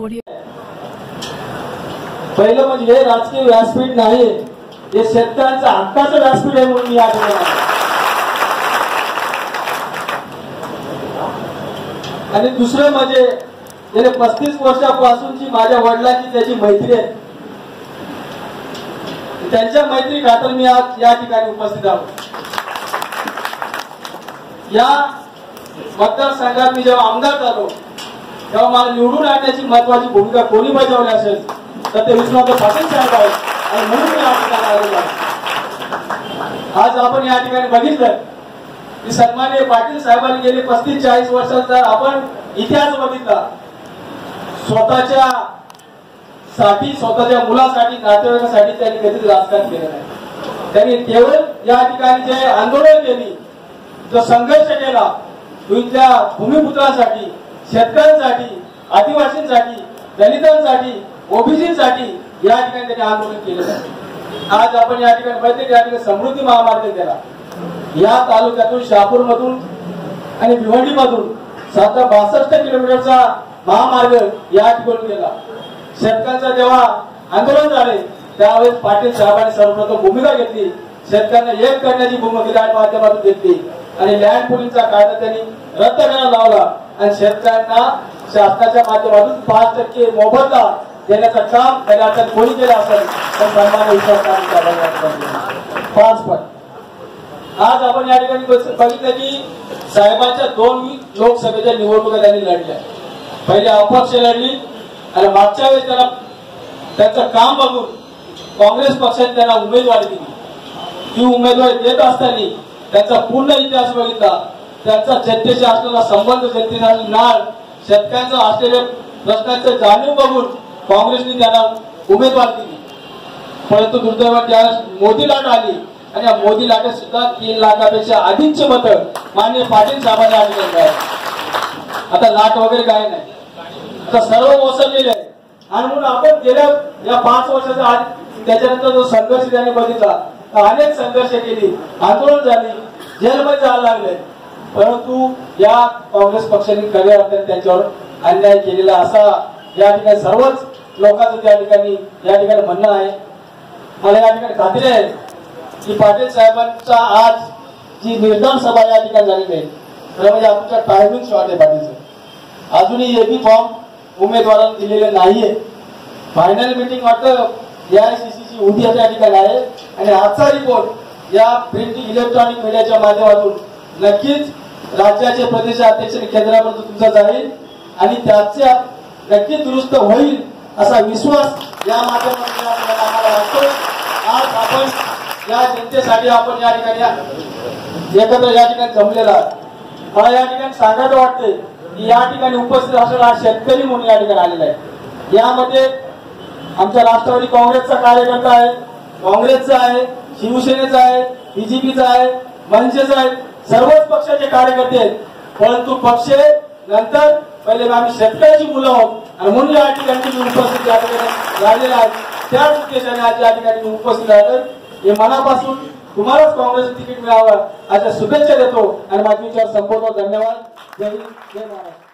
बढ़िए। पहिलं म्हणजे हे राजकीय व्यासपीठ नाही, हे शेतकऱ्यांचं हक्काचं व्यासपीठ आहे म्हणून या ठिकाणी. आणि दुसरं म्हणजे गेले 35 वर्षापासूनची माझ्या वडिलांची त्याची मैत्री आहे. त्यांच्या मैत्री खातर मी आज या ठिकाणी उपस्थित आहोत. या मतदारसंघात मी जेव्हा आमदार झालो तेव्हा मला निवडून आणण्याची महत्वाची भूमिका कोणी बजावली असेल तर ते विश्वनाथ पाटील साहेब आहेत आणि म्हणून मी या ठिकाणी आलेलो आहे. आज आपण या ठिकाणी बघितलं की सन्माननीय पाटील साहेबांनी गेले 35-40 वर्षांचा आपण इतिहास बघितला. स्वतःच्या मुलासाठी नातेवाईकांसाठी त्यांनी कधीच राजकारण केलं नाही. त्यांनी केवळ या ठिकाणी जे आंदोलन केली, जो संघर्ष केला, इथल्या भूमिपुत्रांसाठी, शेतकऱ्यांसाठी, आदिवासींसाठी, दलितांसाठी, ओबीसीसाठी या ठिकाणी त्यांनी आंदोलन केलं. आज आपण या ठिकाणी बघितले या ठिकाणी समृद्धी महामार्ग केला. या तालुक्यातून शहापूरमधून आणि भिवंडीमधून 62 किलोमीटरचा महामार्ग या ठिकाणी केला. शेतकऱ्यांचा जेव्हा आंदोलन झाले त्यावेळेस पाटील साहेबांनी सर्वप्रथम भूमिका घेतली. शेतकऱ्यांना एक करण्याची भूमिका माध्यमातून घेतली आणि लँड पुलिंगचा कायदा त्यांनी रद्द करायला लावला आणि शेतकऱ्यांना शासनाच्या माध्यमातून 5% मोबदला देण्याचं काम त्याने आता कोणी केलं असेल तर सन्मान्य विश्वास 5 पट. आज आपण या ठिकाणी बघितलं की साहेबांच्या 2 लोकसभेच्या निवडणुका त्यांनी लढल्या. पहिले अपक्ष लढली आणि मागच्या वेळेस त्यांचं काम बघून काँग्रेस पक्षाने त्यांना उमेदवारी दिली. ती उमेदवारी देत असताना त्यांचा पूर्ण इतिहास बघितला. त्यांचा जनतेशी असलेला संबंध, जनतेचा नाळ, शेतकऱ्यांचा असलेल्या प्रश्नांचे जाणीव बघून काँग्रेसने त्यांना उमेदवारी दिली. परंतु दुर्दैवाने ज्यावेळेस मोदी लाट आली आणि या मोदी लाटेत सुद्धा 3 लाखापेक्षा अधिकचे मतं माननीय पाटील साहेबांनी आणले आहेत. आता लाट वगैरे काय नाही, आता सर्व ओसरलेले आहे. आणि म्हणून आपण गेल्या या 5 वर्षाचा आज त्याच्यानंतर जो संघर्ष त्यांनी बघितला, अनेक संघर्ष केली, आंदोलन झाली, जेलमध्ये जायला लागले. परंतु या काँग्रेस पक्षाने खऱ्या अर्थाने त्यांच्यावर अन्याय केलेला असा या ठिकाणी सर्वच लोकांचं त्या ठिकाणी या ठिकाणी म्हणणं आहे. मला या ठिकाणी खात्री आहे की पाटील साहेबांचा आज जी निर्धार सभा या ठिकाणी झालेली आहे तर म्हणजे आमच्या टायमिंग शॉर्ट आहे. पाटीलचं अजूनही एबी फॉर्म उमेदवारांना दिलेले नाहीये. फायनल मीटिंग वाटतं AICCची उद्या त्या ठिकाणी आहे आणि आजचा रिपोर्ट या प्रिंट इलेक्ट्रॉनिक मीडियाच्या माध्यमातून नक्कीच राज्याचे प्रदेशाध्यक्ष केंद्रापर्यंत तुमचा जाईल आणि त्याचे नक्कीच दुरुस्त होईल असा विश्वास या माध्यमातून आम्हाला वाटतो. आज आपण या जनतेसाठी आपण या ठिकाणी एकत्र या ठिकाणी जमलेला. मला या ठिकाणी सांगायचं वाटते की या ठिकाणी उपस्थित असलेला शेतकरी म्हणून या ठिकाणी आलेला आहे. यामध्ये आमच्या राष्ट्रवादी काँग्रेसचा कार्यकर्ता आहे, काँग्रेसचा आहे, शिवसेनेचा आहे, BJPचा आहे, मनसेचा आहे, सर्वच पक्षाचे कार्यकर्ते आहेत. परंतु पक्ष नंतर पहिले आम्ही शेतकऱ्याची मुलं आहोत आणि म्हणून या ठिकाणी उपस्थित या ठिकाणी राहिलेला आहे. त्याच उद्देशाने आज या ठिकाणी उपस्थित राहिलं. हे मनापासून तुम्हालाच काँग्रेसचं तिकीट मिळावं अशा शुभेच्छा देतो आणि माझे विचार संपवतो. धन्यवाद. जय हिंद, जय महाराष्ट्र.